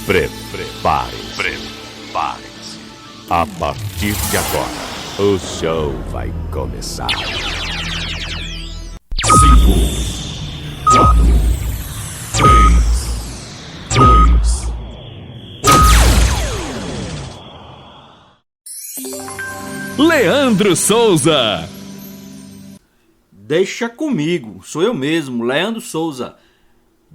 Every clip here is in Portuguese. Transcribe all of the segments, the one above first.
Prepare-se. A partir de agora, o show vai começar. 5, 4, 3, 2. Leandro Souza. Deixa comigo, sou eu mesmo, Leandro Souza.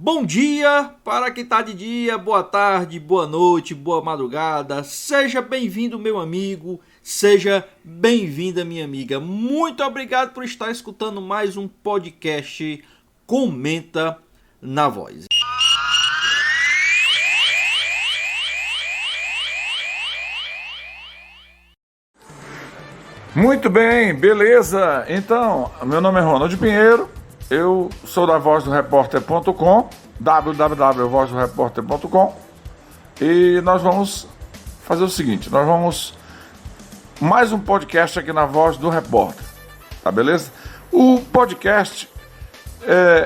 Bom dia para quem está de dia, boa tarde, boa noite, boa madrugada. Seja bem-vindo, meu amigo, seja bem-vinda, minha amiga. Muito obrigado por estar escutando mais um podcast Comenta na Voz. Muito bem, beleza. Então, meu nome é Ronald Pinheiro, eu sou da VozDoRepórter.com, www.vozdoRepórter.com, e nós vamos fazer o seguinte, nós vamos mais um podcast aqui na Voz do Repórter, tá beleza? O podcast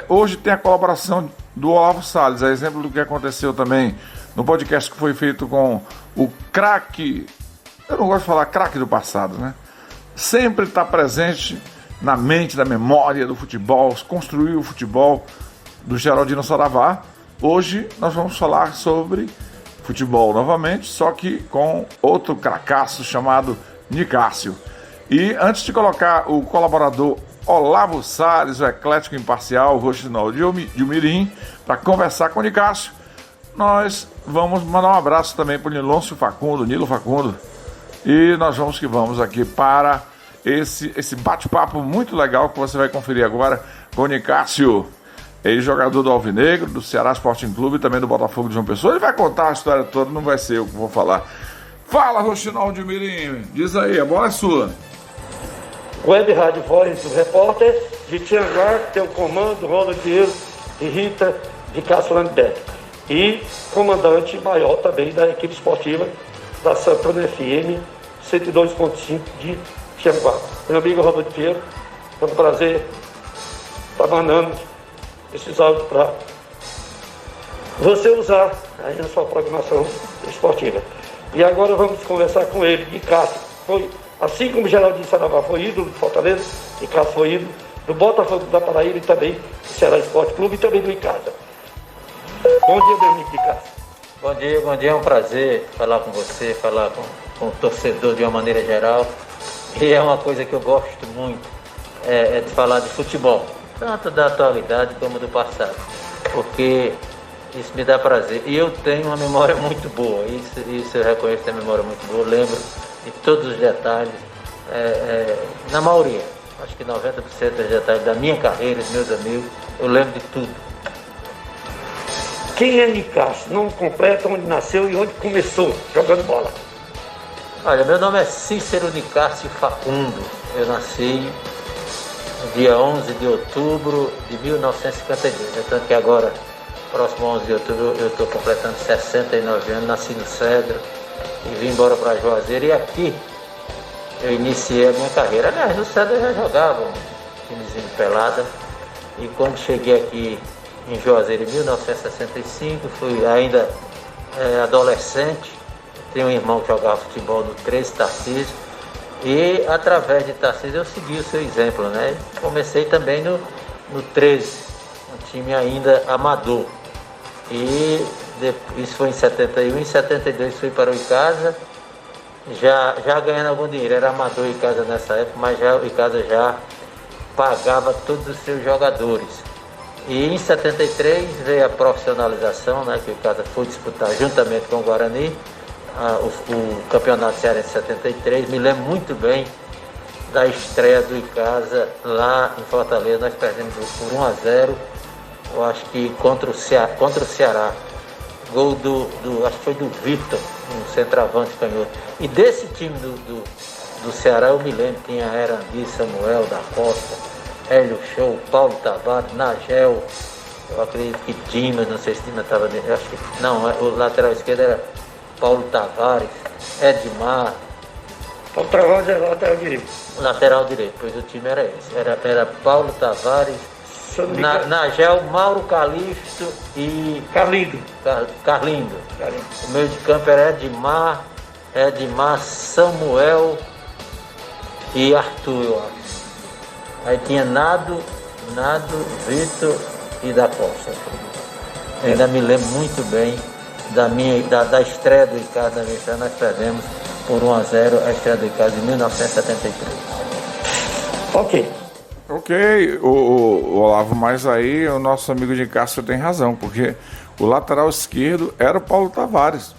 hoje tem a colaboração do Olavo Salles, a exemplo do que aconteceu também no podcast que foi feito com o craque, eu não gosto de falar craque do passado, né? Sempre está presente na mente, na memória do futebol, construiu o futebol do Geraldino Saravá. Hoje nós vamos falar sobre futebol novamente, só que com outro cracaço chamado Nicásio. E antes de colocar o colaborador Olavo Salles, o eclético imparcial, o Rochinol de Umirim, para conversar com o Nicásio, nós vamos mandar um abraço também para o Nilôncio Facundo, Nilo Facundo. E nós vamos que vamos aqui para esse bate-papo muito legal que você vai conferir agora com o Nicásio, ex-jogador do Alvinegro, do Ceará Sporting Clube e também do Botafogo de João Pessoa. Ele vai contar a história toda, não vai ser eu que vou falar. Fala, Rochinol de Mirim, diz aí, a bola é sua. Web Rádio Voz do Repórter, de Tianguá, tem o comando, Ronald Pinheiro e Rita de Castro Landeberg. E comandante maior também da equipe esportiva da Santana FM 102.5 de Tianguá. Meu amigo Ronald Pinheiro, é um prazer estar mandando esses áudios para você usar aí na sua programação esportiva. E agora vamos conversar com ele, de Cássio. Foi, assim como Geraldinho Saravá foi ídolo do Fortaleza, de Cássio foi ídolo do Botafogo da Paraíba e também do Ceará Esporte Clube e também do Icasa. Bom dia, meu amigo de Cássio. Bom dia, é um prazer falar com você, falar com o torcedor de uma maneira geral. E é uma coisa que eu gosto muito, é de falar de futebol, tanto da atualidade como do passado, porque isso me dá prazer. E eu tenho uma memória muito boa, isso eu reconheço, a memória muito boa, eu lembro de todos os detalhes, na maioria, acho que 90% dos detalhes da minha carreira, dos meus amigos, eu lembro de tudo. Quem é Nicásio? Nome completo, onde nasceu e onde começou jogando bola? Olha, meu nome é Cícero Nicásio Facundo. Eu nasci no dia 11 de outubro de 1952. Tanto que agora, próximo 11 de outubro, eu estou completando 69 anos. Nasci no Cedro e vim embora para Juazeiro. E aqui eu iniciei a minha carreira. Aliás, no Cedro eu já jogava um timezinho de pelada. E quando cheguei aqui em Juazeiro em 1965, fui ainda adolescente, tenho um irmão que jogava futebol no 13, Tarcísio, e através de Tarcísio eu segui o seu exemplo, né? Comecei também no 13, um time ainda amador, e isso foi em 71, em 72 fui para o Icasa, já ganhando algum dinheiro, era amador Icasa nessa época, mas o Icasa já pagava todos os seus jogadores. E em 73 veio a profissionalização, né, que o Icasa foi disputar juntamente com o Guarani, o campeonato cearense 73. Me lembro muito bem da estreia do Icasa lá em Fortaleza. Nós perdemos por 1-0, eu acho que contra o Ceará. Gol acho que foi do Vitor, um centroavante canhoto. E desse time do Ceará eu me lembro, tinha Erandi, Samuel da Costa, Hélio Show, Paulo Tavares, Nagel, eu acredito que Dimas, não sei se Dimas estava dentro, acho que não, o lateral esquerdo era Paulo Tavares, Edmar. Paulo Tavares era lateral direito. Lateral direito, pois o time era esse, era Paulo Tavares, Nagel, Mauro Calixto e Carlindo. Carlindo. O meio de campo era Edmar, Samuel e Arthur, eu acho. Aí tinha Nado, Vitor e da Costa. Eu ainda me lembro muito bem da estreia do Ricardo na minha estreia. Nós perdemos por 1-0 a estreia do Ricardo em 1973. Ok, o Olavo, mas aí o nosso amigo de Castro tem razão, porque o lateral esquerdo era o Paulo Tavares.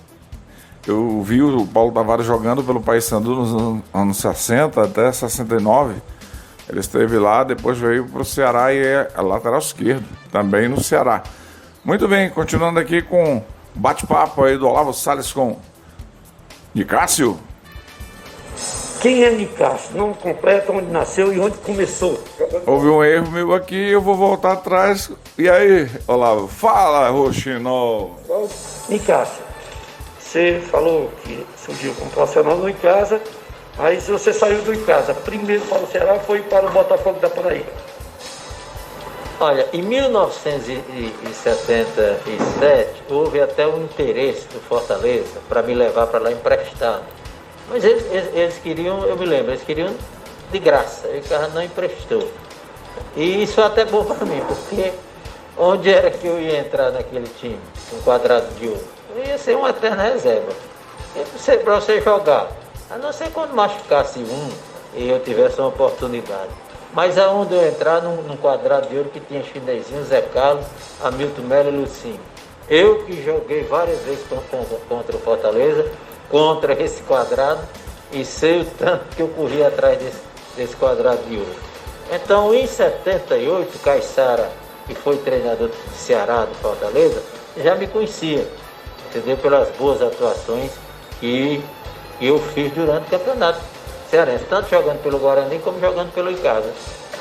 Eu vi o Paulo Tavares jogando pelo Paysandu nos anos 60 até 69. Ele esteve lá, depois veio para o Ceará e é lateral esquerdo, também no Ceará. Muito bem, continuando aqui com bate-papo aí do Olavo Salles com Nicásio. Quem é Nicásio? Nome completo, onde nasceu e onde começou. Houve um erro meu aqui, eu vou voltar atrás. E aí, Olavo, fala, Roxinol. Nicásio, você falou que surgiu como profissional no Icasa, aí você saiu do Icasa, primeiro para o Ceará, foi para o Botafogo da Paraíba. Olha, em 1977 houve até um interesse do Fortaleza para me levar para lá emprestado. Mas eles queriam, eu me lembro, eles queriam de graça, e o cara não emprestou. E isso é até bom para mim, porque onde era que eu ia entrar naquele time, um quadrado de ouro? Eu ia ser uma eterna reserva. Para você jogar, a não ser quando machucasse um e eu tivesse uma oportunidade. Mas aonde eu entrar num quadrado de ouro que tinha Chinesinho, Zé Carlos, Hamilton Melo e Lucinho. Eu que joguei várias vezes contra o Fortaleza, contra esse quadrado, e sei o tanto que eu corri atrás desse quadrado de ouro. Então, em 78, Caissara, que foi treinador do Ceará, do Fortaleza, já me conhecia, entendeu? Pelas boas atuações que eu fiz durante o campeonato cearense, tanto jogando pelo Guarani como jogando pelo Icasa.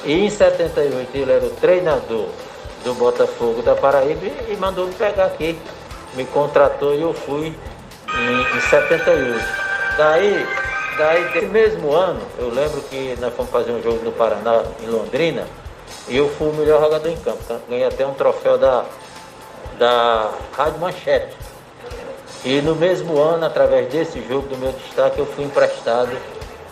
E em 78 ele era o treinador do Botafogo da Paraíba e mandou me pegar aqui, me contratou e eu fui em 78. Daí, desse mesmo ano, eu lembro que nós fomos fazer um jogo no Paraná, em Londrina, e eu fui o melhor jogador em campo. Ganhei até um troféu da Rádio Manchete. E no mesmo ano, através desse jogo do meu destaque, eu fui emprestado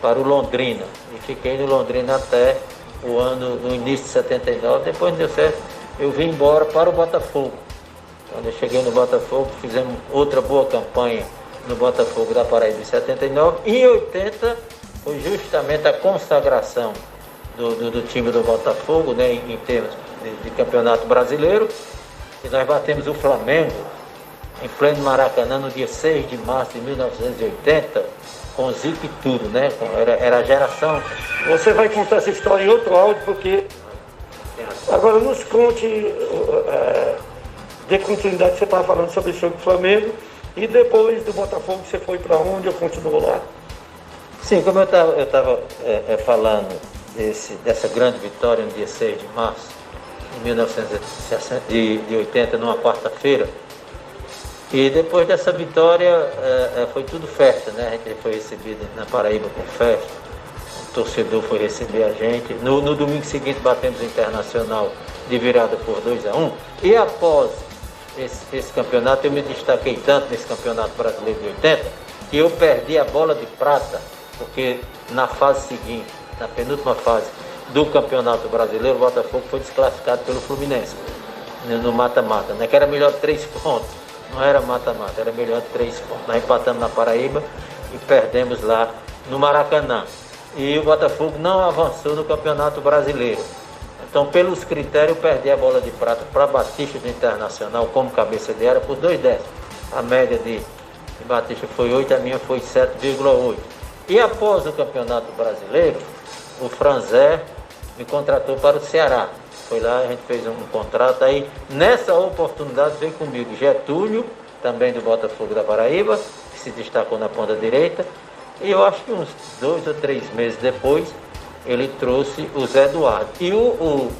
para o Londrina. E fiquei no Londrina até no início de 79. Depois não deu certo, eu vim embora para o Botafogo. Quando eu cheguei no Botafogo, fizemos outra boa campanha no Botafogo da Paraíba em 79. E em 80 foi justamente a consagração do time do Botafogo, né, em termos de campeonato brasileiro. E nós batemos o Flamengo em pleno Maracanã no dia 6 de março de 1980, com Zico e tudo, né? Era a geração. Você vai contar essa história em outro áudio, porque agora nos conte, dê continuidade que você estava falando sobre o jogo do Flamengo, e depois do Botafogo você foi para onde ou continuou lá? Sim, como eu estava falando dessa grande vitória no dia 6 de março de 1980, numa quarta-feira. E depois dessa vitória foi tudo festa, né? A gente foi recebido na Paraíba com festa, o torcedor foi receber a gente. No domingo seguinte batemos o Internacional de virada por 2-1. E após esse campeonato, eu me destaquei tanto nesse campeonato brasileiro de 80, que eu perdi a bola de prata, porque na fase seguinte, na penúltima fase do campeonato brasileiro, o Botafogo foi desclassificado pelo Fluminense, no mata-mata, né? Que era melhor 3 pontos. Não era mata-mata, era melhor 3 pontos. Nós empatamos na Paraíba e perdemos lá no Maracanã. E o Botafogo não avançou no Campeonato Brasileiro. Então, pelos critérios, eu perdi a bola de prata para Batista do Internacional como cabeça de área por 2 décimos. A média de Batista foi 8, a minha foi 7,8. E após o Campeonato Brasileiro, o Franzé me contratou para o Ceará. Foi lá, a gente fez um contrato aí. Nessa oportunidade veio comigo Getúlio, também do Botafogo da Paraíba, que se destacou na ponta direita. E eu acho que uns 2 ou 3 meses depois, ele trouxe o Zé Eduardo. E o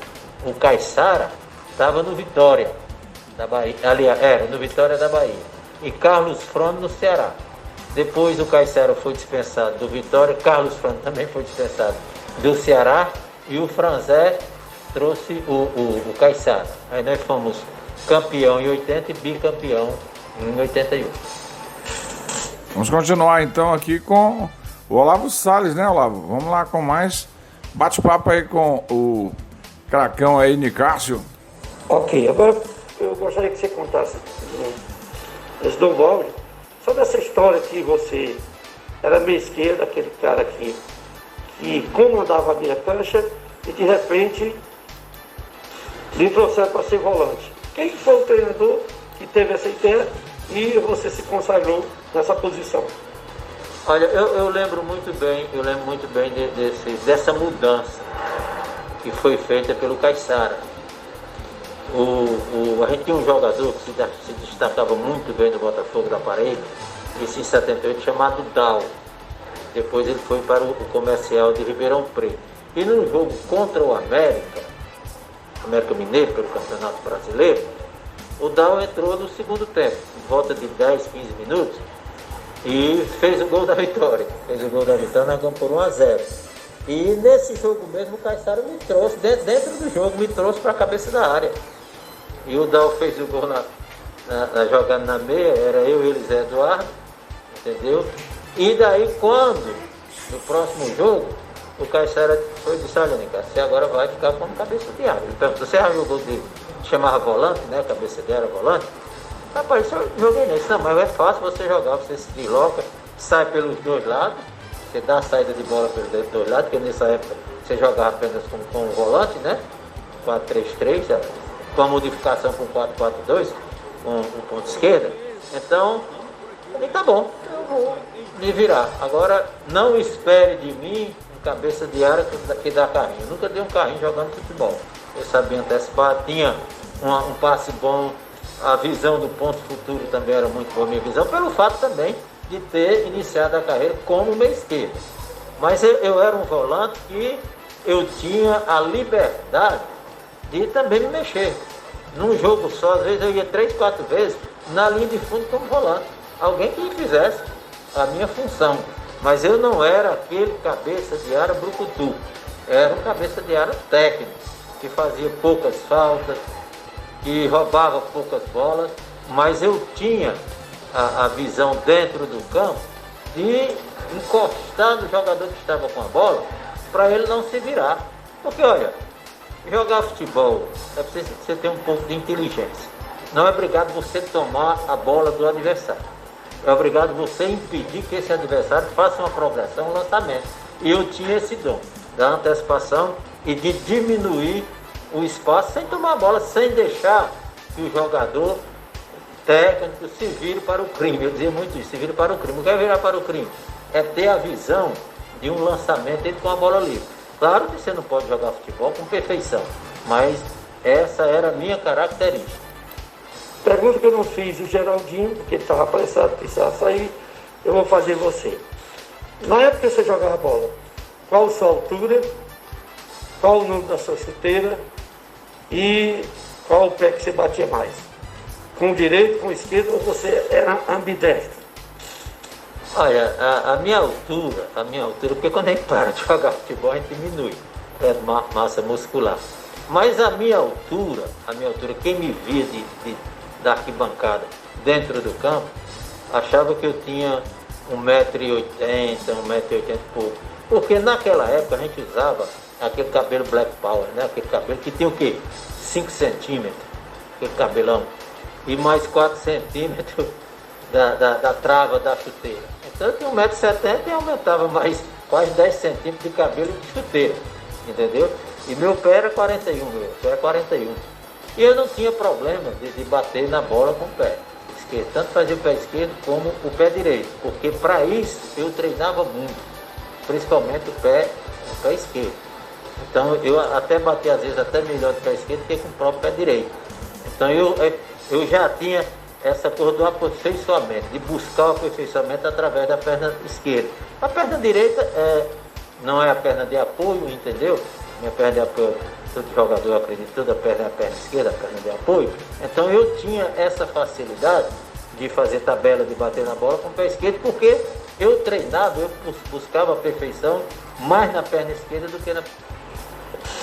Caissara estava no Vitória da Bahia. Aliás, era no Vitória da Bahia. E Carlos Frome no Ceará. Depois o Caissara foi dispensado do Vitória, Carlos Frome também foi dispensado do Ceará. E o Franzé trouxe o Caiçara. Aí nós fomos campeão em 80 e bicampeão em 81. Vamos continuar então aqui com o Olavo Salles, né, Olavo? Vamos lá com mais bate-papo aí com o cracão aí, Nicásio. Ok, agora eu gostaria que você contasse, Dom Balde, sobre essa história que você era meio esquerda, aquele cara que comandava a minha cancha e de repente lhe trouxeram para ser volante. Quem foi o treinador que teve essa ideia e você se consagrou nessa posição? Olha, eu lembro muito bem dessa mudança que foi feita pelo Caiçara. A gente tinha um jogador que se destacava muito bem no Botafogo da Paraíba, isso em 78, chamado Dal. Depois ele foi para o Comercial de Ribeirão Preto. E no jogo contra o América Mineiro, pelo Campeonato Brasileiro, o Dal entrou no segundo tempo, em volta de 10, 15 minutos, e fez o gol da vitória. Nós ganhamos por 1-0. E nesse jogo mesmo o Caiçara me trouxe, dentro do jogo, me trouxe para a cabeça da área. E o Dal fez o gol jogando na meia, era eu e ele, Zé Eduardo, entendeu? E daí quando, no próximo jogo, o Caiçara foi de Salônica, você agora vai ficar como cabeça de área. Ele perguntou, você já jogou dele? Chamava volante, né? A cabeça dele era volante. Rapaz, eu joguei nisso, não, mas é fácil você jogar, você se desloca, sai pelos dois lados, você dá a saída de bola pelos dois lados, porque nessa época você jogava apenas com o volante, né? 4-3-3, com a modificação para 4-4-2, com um ponto esquerda. Então, eu falei, tá bom, eu vou me virar. Agora, não espere de mim um cabeça de área que dá carrinho. Eu nunca dei um carrinho jogando futebol. Eu sabia antecipar, tinha um passe bom, a visão do ponto futuro também era muito boa, minha visão, pelo fato também de ter iniciado a carreira como meio esquerdo. Mas eu era um volante que eu tinha a liberdade de também me mexer. Num jogo só, às vezes eu ia 3, 4 vezes na linha de fundo como volante. Alguém que fizesse a minha função. Mas eu não era aquele cabeça de área brucutu. Era um cabeça de área técnico, que fazia poucas faltas, que roubava poucas bolas, mas eu tinha a visão dentro do campo de encostar no jogador que estava com a bola para ele não se virar. Porque olha, jogar futebol é preciso você ter um pouco de inteligência. Não é obrigado você tomar a bola do adversário. É obrigado você impedir que esse adversário faça uma progressão, um lançamento. E eu tinha esse dom da antecipação e de diminuir o espaço sem tomar a bola, sem deixar que o jogador técnico se vire para o crime. Eu dizia muito isso, se vire para o crime. O que é virar para o crime? É ter a visão de um lançamento dentro com a bola livre. Claro que você não pode jogar futebol com perfeição, mas essa era a minha característica. Pergunta que eu não fiz o Geraldinho, porque ele estava apressado, precisava sair, eu vou fazer você. Na época que você jogava bola, qual a sua altura, qual o número da sua chuteira e qual o pé que você batia mais? Com o direito, com o esquerdo, ou você era ambidestro? Olha, a minha altura, porque quando a gente para de jogar futebol, a gente diminui a massa muscular. Mas a minha altura, quem me via da arquibancada dentro do campo, achava que eu tinha 1,80m, 1,80m e pouco. Porque naquela época a gente usava aquele cabelo Black Power, né? Aquele cabelo que tinha o quê? 5 centímetros, aquele cabelão. E mais 4 centímetros da trava da chuteira. Então eu tinha 1,70m e aumentava mais quase 10 centímetros de cabelo de chuteira, entendeu? E meu pé era 41, E eu não tinha problema de bater na bola com o pé esquerdo, tanto fazia o pé esquerdo como o pé direito, porque para isso eu treinava muito, principalmente o pé esquerdo. Então eu até bati às vezes até melhor do pé esquerdo que com o próprio pé direito. Então eu já tinha essa coisa do aperfeiçoamento, de buscar o aperfeiçoamento através da perna esquerda. A perna direita não é a perna de apoio, entendeu? Minha perna de apoio, todo jogador, eu acredito, toda perna é a perna esquerda, a perna de apoio. Então eu tinha essa facilidade de fazer tabela, de bater na bola com o pé esquerdo, porque eu treinava, eu buscava a perfeição mais na perna esquerda do que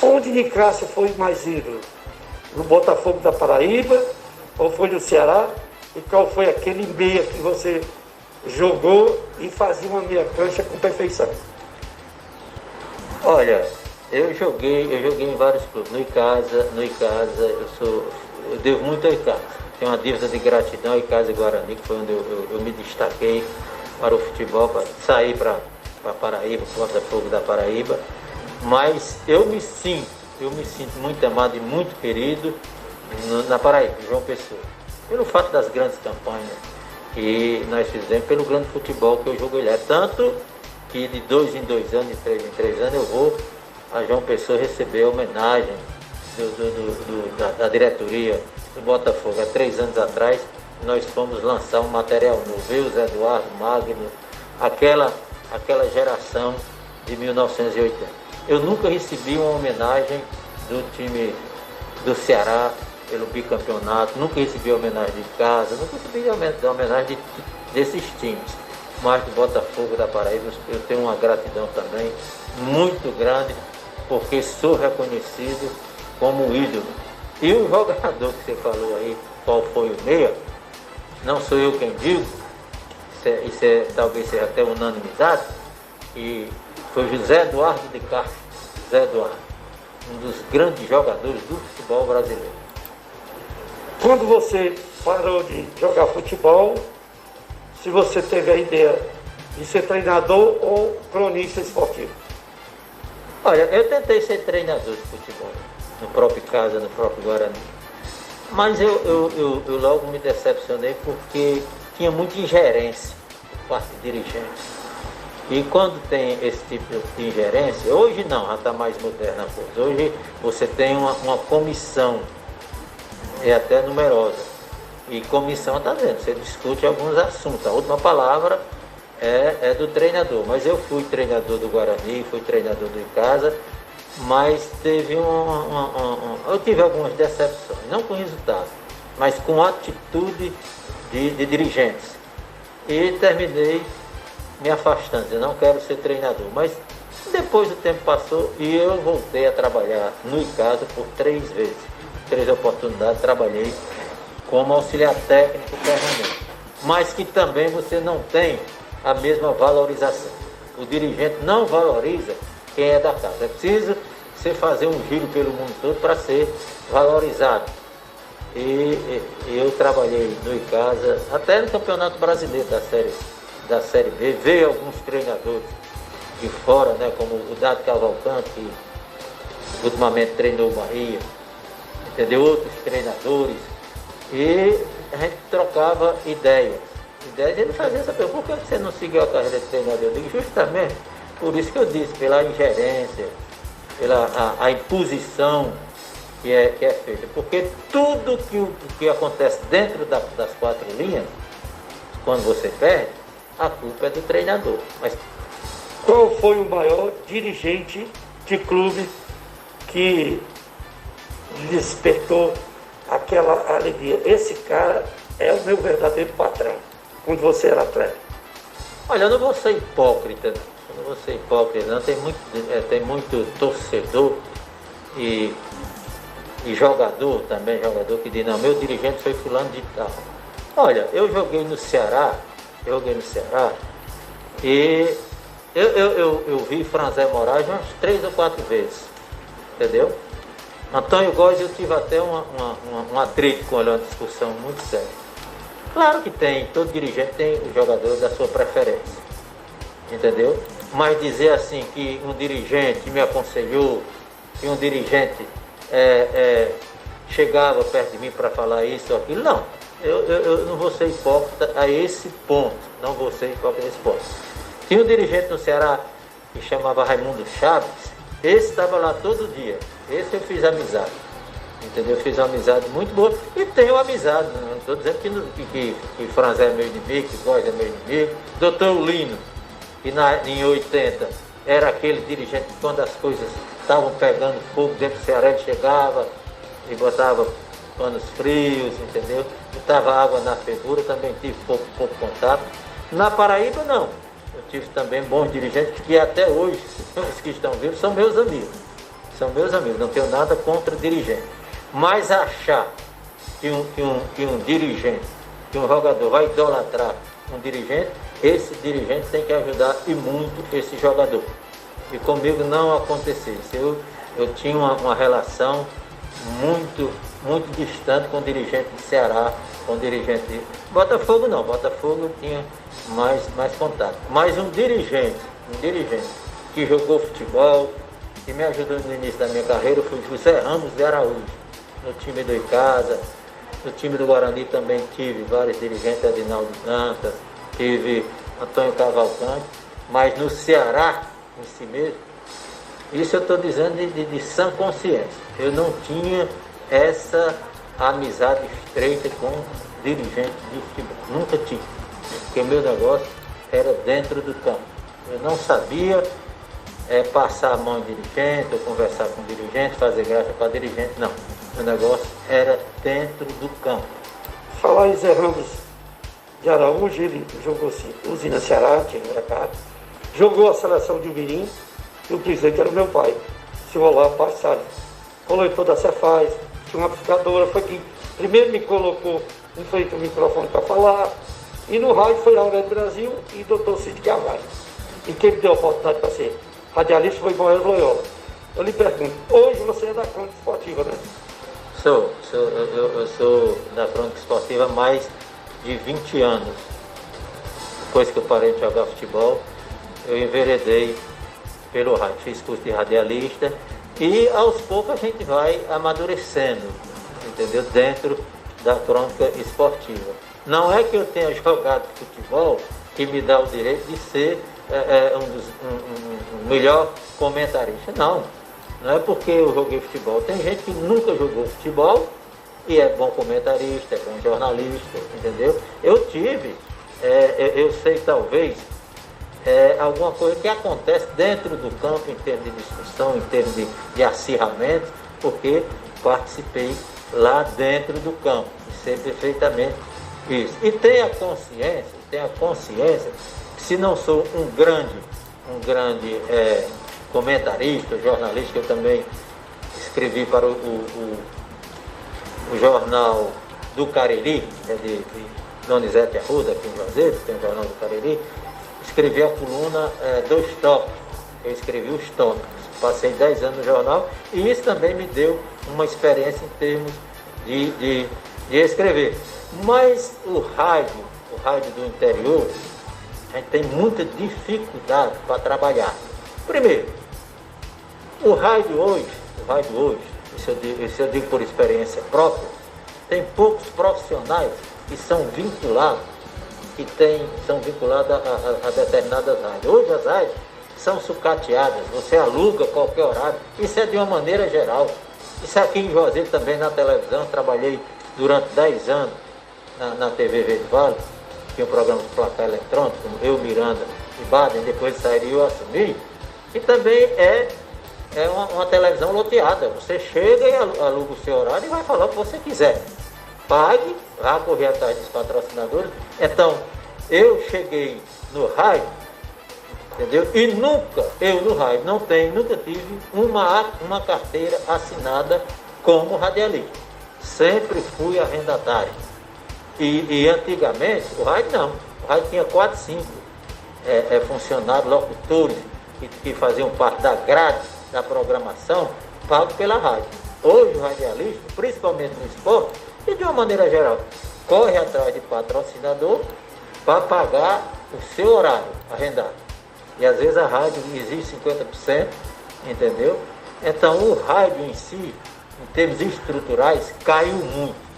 Onde Nicásio foi mais ídolo? No Botafogo da Paraíba ou foi no Ceará? E qual foi aquele meia que você jogou e fazia uma meia cancha com perfeição? Olha, eu joguei em vários clubes. No Icasa, eu devo muito ao Icasa. Tenho uma dívida de gratidão ao Icasa e Guarani, que foi onde eu me destaquei para o futebol, para sair para Paraíba, Botafogo da Paraíba. Mas eu me sinto muito amado e muito querido na Paraíba, João Pessoa. Pelo fato das grandes campanhas que nós fizemos, pelo grande futebol que eu joguei lá. Tanto que de 2 em 2 anos, de 3 em 3 anos, eu vou a João Pessoa receber a homenagem da diretoria do Botafogo. Há 3 anos atrás, nós fomos lançar um material novo. Eu, Zé Eduardo, Magno, aquela geração de 1980. Eu nunca recebi uma homenagem do time do Ceará pelo bicampeonato, nunca recebi homenagem de casa, nunca recebi homenagem desses times. Mas do Botafogo da Paraíba eu tenho uma gratidão também muito grande, porque sou reconhecido como ídolo. E o jogador que você falou aí, qual foi o meia, não sou eu quem digo, talvez seja até unanimidade, e foi José Eduardo de Castro, Zé Eduardo, um dos grandes jogadores do futebol brasileiro. Quando você parou de jogar futebol, se você teve a ideia de ser treinador ou cronista esportivo? Olha, eu tentei ser treinador de futebol, no próprio Casa, no próprio Guarani. Mas eu logo me decepcionei porque tinha muita ingerência por parte de dirigentes. E quando tem esse tipo de ingerência, hoje não, já está mais moderna a coisa. Hoje você tem uma comissão, é até numerosa. E comissão está dentro, você discute alguns assuntos. A última palavra é do treinador. Mas eu fui treinador do Guarani, fui treinador do Icasa, mas teve eu tive algumas decepções, não com resultado, mas com atitude de dirigentes. E terminei me afastando, eu não quero ser treinador. Mas depois o tempo passou e eu voltei a trabalhar no Icasa por 3 vezes. 3 oportunidades, trabalhei como auxiliar técnico permanente. Mas que também você não tem a mesma valorização. O dirigente não valoriza quem é da casa. É preciso você fazer um giro pelo mundo todo para ser valorizado. E eu trabalhei no Icasa, até no Campeonato Brasileiro da Série B, veio alguns treinadores de fora, né, como o Dado Cavalcante, que ultimamente treinou o Bahia, entendeu? Outros treinadores, e a gente trocava ideias. Ele fazia essa pergunta: por que você não seguiu a carreira de treinador? Eu digo, justamente por isso que eu disse, pela ingerência, pela a imposição que é feita. Porque tudo que acontece dentro das 4 linhas, quando você perde, a culpa é do treinador. Mas qual foi o maior dirigente de clube que despertou aquela alegria? Esse cara é o meu verdadeiro patrão, quando você era atleta. Olha, eu não vou ser hipócrita, não. Tem muito torcedor e jogador também, que diz, não, meu dirigente foi fulano de tal. Olha, eu joguei no Ceará e eu vi Franzé Moraes umas 3 ou 4 vezes, entendeu? Antônio Góes, eu tive até um atrito com ele, uma discussão muito séria. Claro que tem, todo dirigente tem o jogador da sua preferência, entendeu? Mas dizer assim que um dirigente me aconselhou, que um dirigente chegava perto de mim para falar isso ou aquilo, não. Eu não vou ser hipócrita a esse ponto, não vou ser hipócrita a esse ponto. Tinha um dirigente no Ceará que chamava Raimundo Chaves, esse estava lá todo dia, esse eu fiz amizade, entendeu? Eu fiz uma amizade muito boa e tenho amizade, não estou dizendo que Franzé é meu inimigo, que Góes é meu inimigo. Doutor Lino, que em 80 era aquele dirigente que quando as coisas estavam pegando fogo dentro do Ceará, ele chegava e botava panos frios, entendeu? Botava água na fervura, também tive pouco contato. Na Paraíba, não. Eu tive também bons dirigentes que até hoje, os que estão vivos, são meus amigos. são meus amigos, não tenho nada contra o dirigente. Mas achar que um dirigente, que um jogador vai idolatrar um dirigente, esse dirigente tem que ajudar e muito esse jogador. E comigo não aconteceu isso. Eu tinha uma relação muito distante com o dirigente de Ceará, com o dirigente de Botafogo não, Botafogo eu tinha mais contato. Mas um dirigente que jogou futebol, que me ajudou no início da minha carreira, foi José Ramos de Araújo, no time do Icasa, no time do Guarani também tive vários dirigentes, Adinaldo Dantas, tive Antônio Cavalcante, mas no Ceará, em si mesmo, isso eu estou dizendo de sã consciência. Eu não tinha essa amizade estreita com dirigente de futebol. Nunca tive. Porque o meu negócio era dentro do campo. Eu não sabia passar a mão em dirigente, ou conversar com o dirigente, fazer graça para dirigente, não. O negócio era dentro do campo. Falar em Zé Ramos de Araújo, ele jogou Usina Ceará, tinha molecada, jogou a seleção de Umirim, e o presidente era o meu pai, o senhor Olavo Paz Salles. Coletor da Cefaz, tinha uma amplificadora, foi quem primeiro me colocou em frente ao microfone para falar, e no rádio foi a Aurélio Brasil e o Dr. Cid Carvalho. E quem me deu a oportunidade para ser radialista foi Moisés Loyola. Eu lhe pergunto, hoje você é da Crônica Esportiva, né? Eu sou da Crônica Esportiva há mais de 20 anos. Depois que eu parei de jogar futebol, eu enveredei pelo rádio, fiz curso de radialista e aos poucos a gente vai amadurecendo, entendeu? Dentro da Crônica Esportiva. Não é que eu tenha jogado futebol que me dá o direito de ser um melhor comentarista, não. Não é porque eu joguei futebol. Tem gente que nunca jogou futebol e é bom comentarista, é bom jornalista, entendeu? Eu tive, eu sei talvez, alguma coisa que acontece dentro do campo em termos de discussão, em termos de acirramento, porque participei lá dentro do campo, e sei perfeitamente isso. E tenha consciência, que se não sou um grande comentarista, jornalista, que eu também escrevi para o jornal do Cariri, de Donizete Arruda, aqui em Juazeiro, tem o jornal do Cariri, escrevi a coluna dos tópicos, eu escrevi os tópicos, passei 10 anos no jornal, e isso também me deu uma experiência em termos de escrever. Mas o rádio do interior, a gente tem muita dificuldade para trabalhar. Primeiro, o rádio hoje, isso eu digo por experiência própria, tem poucos profissionais que são vinculados, a determinadas rádios. Hoje as rádios são sucateadas, você aluga qualquer horário, isso é de uma maneira geral. Isso aqui em Juazeiro também na televisão, trabalhei durante 10 anos na TV Verde Vale, tinha um programa de placar eletrônico, eu, Miranda e Baden, depois de sair eu assumi, e também é uma televisão loteada. Você chega e aluga o seu horário e vai falar o que você quiser. Pague, vá correr atrás dos patrocinadores. Então, eu cheguei no rádio, entendeu? E eu no rádio nunca tive uma carteira assinada como radialista. Sempre fui arrendatário. E antigamente, o rádio não. O rádio tinha 4, 5 funcionários, locutores, que faziam parte da grade da programação, pago pela rádio. Hoje o radialista, principalmente no esporte, e de uma maneira geral, corre atrás de patrocinador para pagar o seu horário arrendado. E às vezes a rádio exige 50%, entendeu? Então o rádio em si, em termos estruturais, caiu muito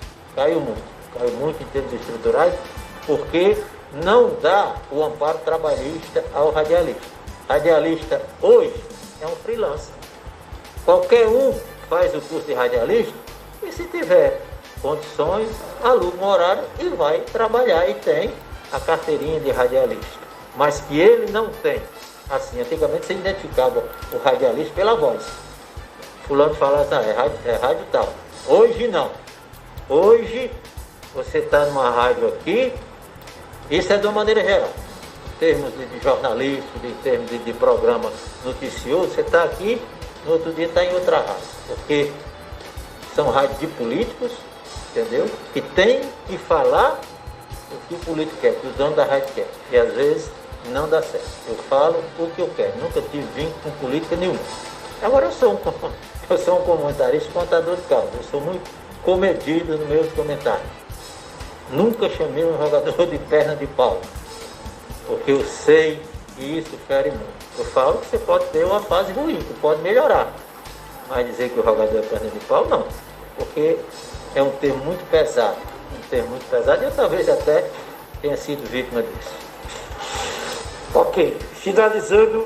em termos estruturais, porque não dá o amparo trabalhista ao radialista. Radialista hoje é um freelancer. Qualquer um faz o curso de radialista e, se tiver condições, aluga um horário e vai trabalhar e tem a carteirinha de radialista. Mas que ele não tem. Assim, antigamente você identificava o radialista pela voz. Fulano falava assim, é rádio tal. Hoje não. Hoje você está numa rádio aqui, isso é de uma maneira geral. Em termos de jornalismo, em termos de programa noticioso, você está aqui no outro dia está em outra rádio, porque são rádios de políticos, entendeu? Que tem que falar o que o político quer, o que o dono da rádio quer. E às vezes não dá certo. Eu falo o que eu quero, nunca tive vínculo com política nenhuma. Agora eu sou um comentarista, contador de causa, eu sou muito comedido nos meus comentários. Nunca chamei um jogador de perna de pau, porque eu sei que isso fere muito. Eu falo que você pode ter uma fase ruim, que pode melhorar, mas dizer que o jogador é perna de pau, não, porque é um termo muito pesado, e eu talvez até tenha sido vítima disso. Ok, finalizando,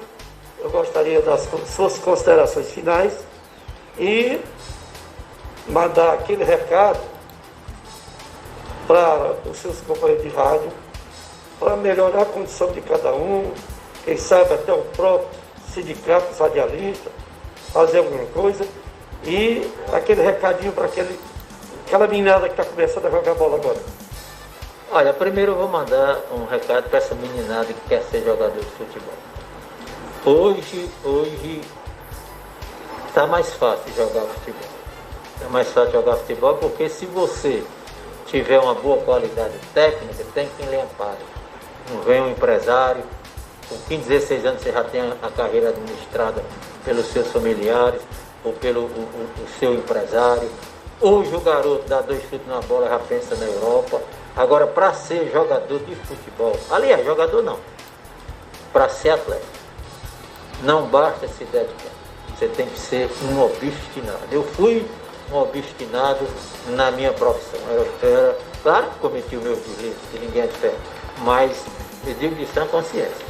eu gostaria das suas considerações finais e mandar aquele recado para os seus companheiros de rádio, para melhorar a condição de cada um, quem sabe até o próprio sindicato radialista, fazer alguma coisa, e aquele recadinho para aquela meninada que está começando a jogar bola agora. Olha, primeiro eu vou mandar um recado para essa meninada que quer ser jogador de futebol. Hoje está mais fácil jogar futebol. É mais fácil jogar futebol porque se você tiver uma boa qualidade técnica, tem quem lhe ampare. Não vem um empresário, com 15, 16 anos você já tem a carreira administrada pelos seus familiares ou pelo o seu empresário. Hoje o garoto dá 2 chutes na bola, já pensa na Europa. Agora, para ser jogador de futebol, aliás, jogador não, para ser atleta, não basta se dedicar, você tem que ser um obstinado. Eu fui um obstinado na minha profissão. Claro que cometi o meu direito, que ninguém é de ferro, mas eu digo de sã consciência.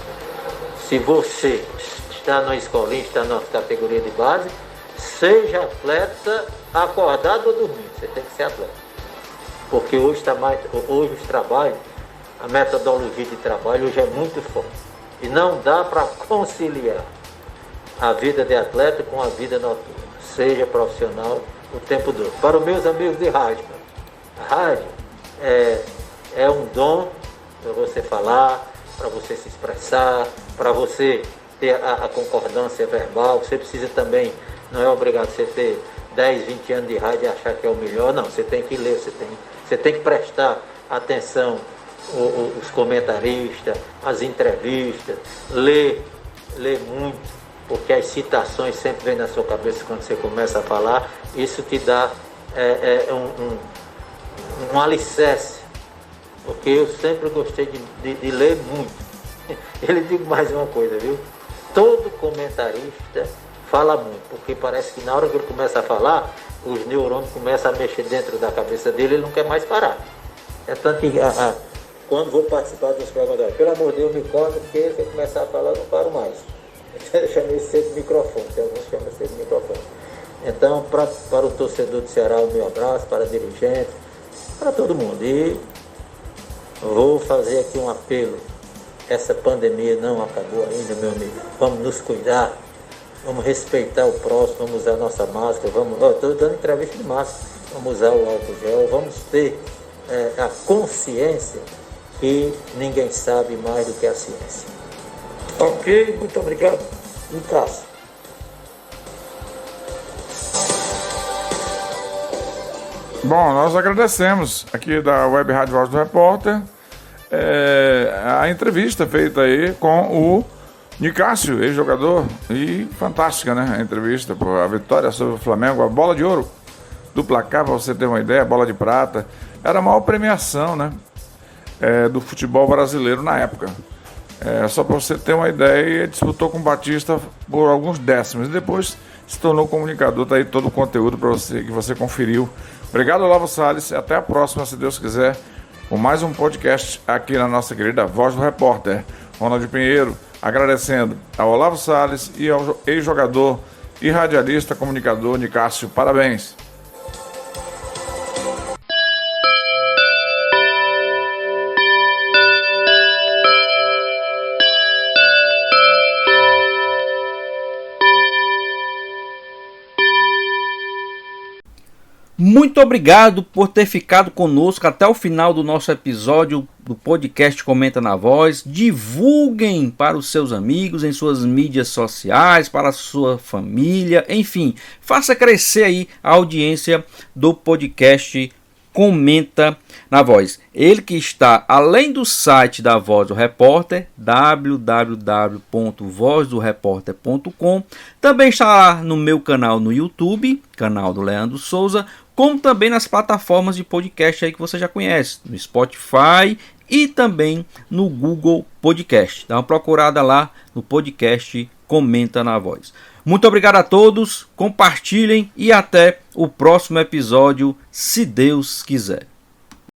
Se você está na escolinha, está na categoria de base, seja atleta acordado ou dormindo, você tem que ser atleta. Porque hoje os trabalhos, a metodologia de trabalho hoje é muito forte. E não dá para conciliar a vida de atleta com a vida noturna, seja profissional o tempo todo. Para os meus amigos de rádio, a rádio é um dom para você falar, para você se expressar, para você ter a concordância verbal. Você precisa também, não é obrigado você ter 10, 20 anos de rádio e achar que é o melhor, não. Você tem que ler, você tem que prestar atenção os comentaristas, as entrevistas, ler muito, porque as citações sempre vêm na sua cabeça quando você começa a falar. Isso te dá um alicerce, porque eu sempre gostei de ler muito. Ele digo mais uma coisa, viu? Todo comentarista fala muito, porque parece que na hora que ele começa a falar, os neurônios começam a mexer dentro da cabeça dele, ele não quer mais parar. É tanto que quando vou participar dos programas, pelo amor de Deus, me corta, porque se eu começar a falar, eu não paro mais. Eu chamei isso de microfone, tem alguns que chamam isso de microfone. Então, para o torcedor do Ceará, o meu abraço, para dirigente, para todo mundo. E vou fazer aqui um apelo. Essa pandemia não acabou ainda, meu amigo. Vamos nos cuidar, vamos respeitar o próximo, vamos usar nossa máscara, estou dando entrevista de máscara, vamos usar o álcool gel, vamos ter a consciência que ninguém sabe mais do que a ciência. Ok, muito obrigado. Nicasso. Bom, nós agradecemos aqui da Web Rádio Voz do Repórter a entrevista feita aí com o Nicásio, ex-jogador, e fantástica, né? A entrevista por a vitória sobre o Flamengo, a bola de ouro do placar, para você ter uma ideia, a bola de prata, era a maior premiação, né? Do futebol brasileiro na época. Só para você ter uma ideia, ele disputou com o Batista por alguns décimos e depois se tornou comunicador. Tá aí todo o conteúdo para você que você conferiu. Obrigado, Olavo Salles, e até a próxima, se Deus quiser, com mais um podcast aqui na nossa querida Voz do Repórter. Ronald Pinheiro agradecendo ao Olavo Salles e ao ex-jogador e radialista comunicador Nicásio. Parabéns! Muito obrigado por ter ficado conosco até o final do nosso episódio do podcast Comenta na Voz. Divulguem para os seus amigos em suas mídias sociais, para a sua família, enfim, faça crescer aí a audiência do podcast Comenta na Voz. Ele que está além do site da Voz do Repórter, www.vozdoreporter.com, também está lá no meu canal no YouTube, canal do Leandro Souza, como também nas plataformas de podcast aí que você já conhece, no Spotify e também no Google Podcast. Dá uma procurada lá no podcast Comenta na Voz. Muito obrigado a todos, compartilhem e até o próximo episódio, se Deus quiser.